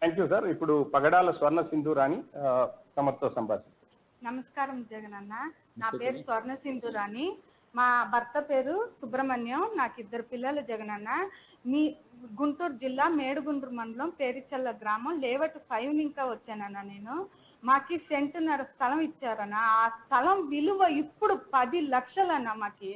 Thank you sir. ఇప్పుడు పగడాల స్వర్ణ సింధూరాణి తమతో సంభాషిస్తారు. నమస్కారం జగనన్న. నా పేరు స్వర్ణ సింధూరాణి. మా భర్త పేరు సుబ్రహ్మణ్యం. నాకు 2 పిల్లలు జగనన్న. మీ గుంటూరు జిల్లా మేడుగుండ్రు మండలం పేరిచల్ల గ్రామం లేవట్ 5 ఇంకా వచ్చానన్న. నేను మాకి సెంటున్నర స్థలం ఇచ్చారన్న. ఆ స్థలం విలువ ఇప్పుడు 10 లక్షలన్న. మాకి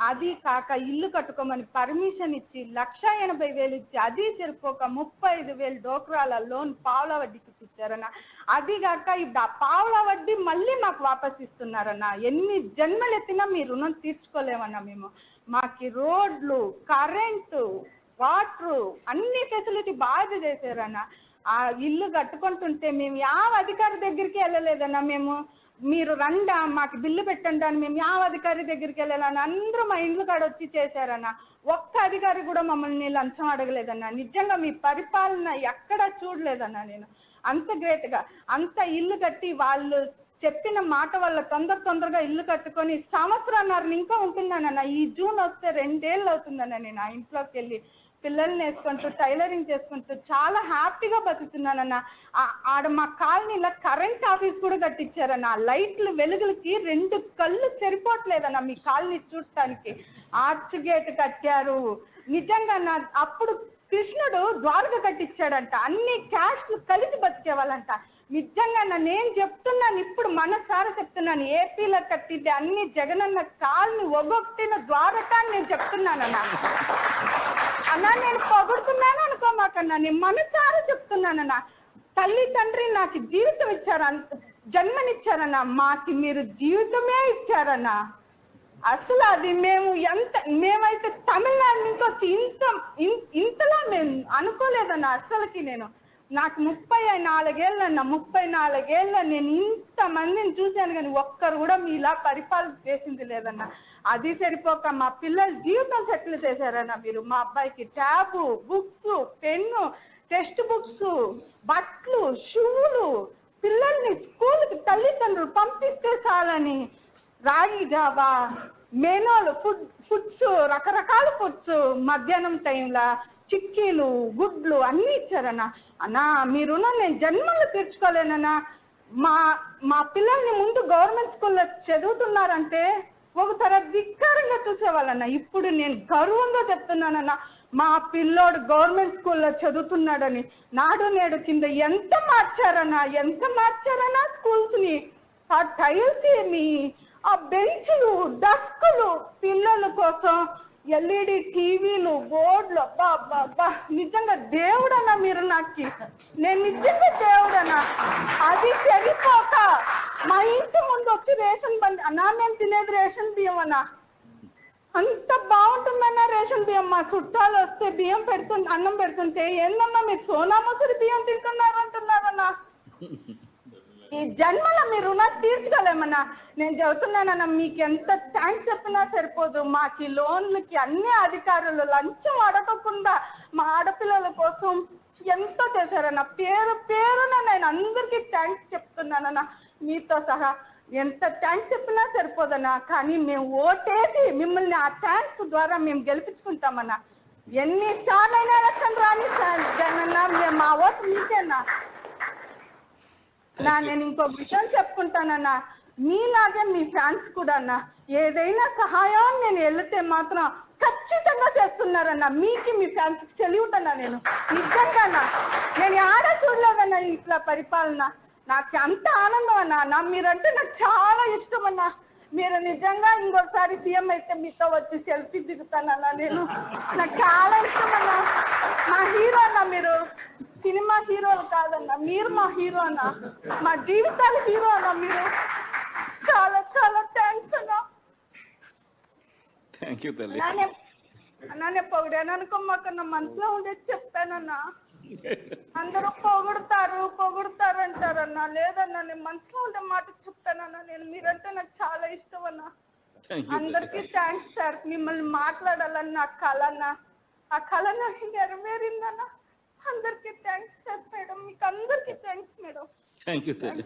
అది కాక ఇల్లు కట్టుకోమని పర్మిషన్ ఇచ్చి 1,80,000 ఇచ్చి అది సరిపోక 35,000 డోక్రాల లోన్ పావుల వడ్డీకి ఇచ్చారన్న. అది కాక ఇప్పుడు ఆ పావుల వడ్డీ మళ్ళీ మాకు వాపస్ ఇస్తున్నారన్న. ఎన్ని జన్మలు ఎత్తినా మీ రుణం తీర్చుకోలేమన్నా మేము. మాకి రోడ్లు, కరెంటు, వాటర్ అన్ని ఫెసిలిటీ బాగా చేశారన్న. ఆ ఇల్లు కట్టుకుంటుంటే మేము యావ అధికారి దగ్గరికి వెళ్ళలేదన్నా. మీరు రండా మాకు బిల్లు పెట్టండి అని మేము యావ అధికారి దగ్గరికి వెళ్ళాలని అందరూ మా ఇండ్లు కాడ వచ్చి చేశారన్న. ఒక్క అధికారి కూడా మమ్మల్ని లంచం అడగలేదన్నా. నిజంగా మీ పరిపాలన ఎక్కడా చూడలేదన్నా. నేను అంత గ్రేట్ గా అంత ఇల్లు కట్టి వాళ్ళు చెప్పిన మాట వల్ల తొందరగా ఇల్లు కట్టుకొని 1.5 సంవత్సరాలు ఇంకా ఉంటున్నానన్న. ఈ జూన్ వస్తే 2 ఏళ్ళు అవుతుందన్న. నేను ఆ ఇంట్లోకి వెళ్ళి పిల్లల్ని వేసుకుంటూ టైలరింగ్ చేసుకుంటూ చాలా హ్యాపీగా బతుకుతున్నానన్న. ఆడ మా కాలనీలో కరెంట్ ఆఫీస్ కూడా కట్టించారన్న. లైట్లు వెలుగులకి 2 కళ్ళు సరిపోవట్లేదన్న మీ కాలనీ చూడటానికి. ఆర్చ్ గేట్ కట్టారు. నిజంగా అప్పుడు కృష్ణుడు ద్వారక కట్టించాడంట. అన్ని క్యాస్ట్లు కలిసి బతికేవాళ్ళంట. నిజంగా నేను చెప్తున్నాను, ఇప్పుడు మనసారా చెప్తున్నాను, ఏపీలో కట్టింది అన్ని జగనన్న కాల్ని ఒగొట్టిన ద్వారక అని నేను చెప్తున్నానన్నా. అన్నా నేను పొగుడుతున్నాను అనుకోమాకన్నా, నేను మనసారా చెప్తున్నానన్నా. తల్లి తండ్రి నాకు జీవితం ఇచ్చారు, జన్మనిచ్చారన్నా. మాకి మీరు జీవితమే ఇచ్చారన్నా. అసలు అది మేమైతే తమిళనాడు నుంచి వచ్చి ఇంతలా మేము అనుకోలేదన్నా అసలుకి. నాకు 34 ఏళ్ళన్నా. 34 ఏళ్ళ నేను ఇంతమందిని చూశాను కానీ ఒక్కరు కూడా మీలా పరిపాలన చేసింది లేదన్నా. అది సరిపోక మా పిల్లల జీవితం సెటిల్ చేశారన్న మీరు. మా అబ్బాయికి tab, books, pen, text books, బట్టలు, షూలు, పిల్లల్ని స్కూల్కి తల్లిదండ్రులు పంపిస్తే చాలని రాగి జావా, మెనోలు, ఫుడ్స్, రకరకాల ఫుడ్స్, మధ్యాహ్నం టైంలో చిక్కీలు, గుడ్లు అన్ని ఇచ్చారన్నా. అన్నా మీరు నేను జన్మలు తీర్చుకోలేనన్నా. మా పిల్లల్ని ముందు గవర్నమెంట్ స్కూల్లో చదువుతున్నారంటే ఒక తర ధిక్కారంగా చూసేవాళ్ళన్నా. ఇప్పుడు నేను గర్వంగా చెప్తున్నానన్నా, మా పిల్లోడు గవర్నమెంట్ స్కూల్లో చదువుతున్నాడని. నాడు నేడు కింద ఎంత మార్చారన్నా స్కూల్స్ ని. ఆ టైల్స్ ఏమి, ఆ బెంచ్లు, డస్కులు, పిల్లల కోసం LED టీవీలు, బోర్డులు, అబ్బా నిజంగా దేవుడన్నా మీరు. నాకు నేను నిజంగా దేవుడన్నా. అది సరిపోక మా ఇంటి ముందు వచ్చి రేషన్ బండి అన్నా, మేము తినేది రేషన్ బియ్యం అన్నా. అంత బాగుంటుందన్నా రేషన్ బియ్యం. మా చుట్టాలు వస్తే బియ్యం అన్నం పెడుతుంటే ఏందమ్మా మీరు సోనా మసూరి బియ్యం తింటున్నారు అంటున్నారన్నా. ఈ జన్మలో మీరు రుణాలు తీర్చుకోలేమన్నా. నేను చెబుతున్నానన్నా, మీకు ఎంత థ్యాంక్స్ చెప్పినా సరిపోదు. మాకు లోన్లకి అన్ని అధికారులు లంచం అడగకుండా మా ఆడపిల్లల కోసం ఎంతో చేశారన్న. పేరున నేను అందరికీ థ్యాంక్స్ చెప్తున్నానన్నా, మీతో సహా. ఎంత థ్యాంక్స్ చెప్పినా సరిపోదన్నా. కానీ మేము ఓటేసి మిమ్మల్ని ఆ థ్యాంక్స్ ద్వారా మేము గెలిపించుకుంటామన్నా. ఎన్నిసార్లు అయినా ఎలక్షన్ రాని జగనన్నా, మా ఓటు మీకేనా. నేను ఇంకో విషయం చెప్పుకుంటానన్నా, మీలాగే మీ ఫ్యాన్స్ కూడా అన్నా ఏదైనా సహాయం నేను వెళితే మాత్రం ఖచ్చితంగా చేస్తున్నారన్నా. మీకు మీ ఫ్యాన్స్ కి సెల్యూట్ అన్నా. నేను నిజంగా నేను ఆడ చూడలేదన్నా ఇట్లా పరిపాలన. నాకు అంత ఆనందం అన్నా. మీరంటే నాకు చాలా ఇష్టం అన్నా. మీరు నిజంగా ఇంకోసారి సీఎం అయితే మీతో వచ్చి సెల్ఫీ దిగుతానన్నా. నాకు చాలా ఇష్టం అన్నా. మా హీరో అన్నా మీరు. సినిమా హీరోలు కాదన్నా, మీరు మా హీరో అన్నా. మా జీవితాల హీరో అన్నా మీరు. చాలా చాలా థ్యాంక్స్ అన్నా. అన్నా పొగిడాను అనుకోమాకన్నా, మనసులో ఉండేది చెప్పానన్నా. అందరూ పొగుడుతారు అంటారన్నా. లేదన్నా, నేను మనసులో ఉండే మాట చెప్పానన్నా. మీరంటే నాకు చాలా ఇష్టం అన్నా. అందరికీ థ్యాంక్స్ సార్. మిమ్మల్ని మాట్లాడాలని నా కళ అన్నా. ఆ కళ నాకు నెరవేరిందన్నా. అందరికీ థ్యాంక్స్ సార్. మేడం మీకు అందరికీ thanks madam. Thank you sir.